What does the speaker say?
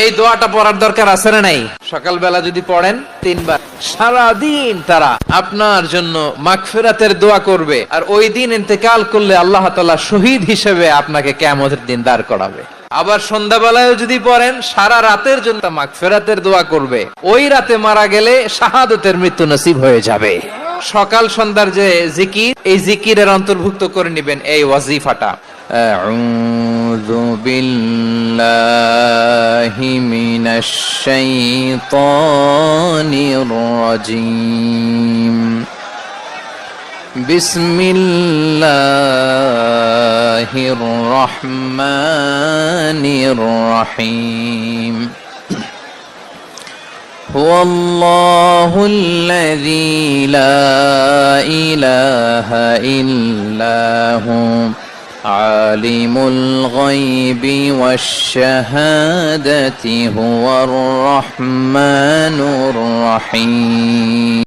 এই দোয়াটা পড়ার দরকার আছে না নাই? সকালবেলা যদি পড়েন 3 বার, সারাদিন তারা আপনার জন্য মাগফিরাতের দোয়া করবে। আর ওই দিন ইন্তেকাল করলে আল্লাহ তাআলা শহীদ হিসেবে আপনাকে কিয়ামতের দিন দাঁড় করাবে। আবার সন্ধ্যাবেলায় যদি পড়েন, সারা রাতের জন্য মাগফিরাতের দোয়া করবে। ওই রাতে মারা গেলে শাহাদাতের মৃত্যু নসিব হয়ে যাবে। সকাল সন্ধ্যার যে জিকির, এই জিকিরের অন্তর্ভুক্ত করে নেবেন এই ওয়াজিফাটা। আউযু বিল্লাহি মিনাশ শাইতানির রাজীম। বিসমিল্লাহির রহমানির রহিম। هو الله الذي لا إله إلا هو عالم الغيب والشهادة هو الرحمن الرحيم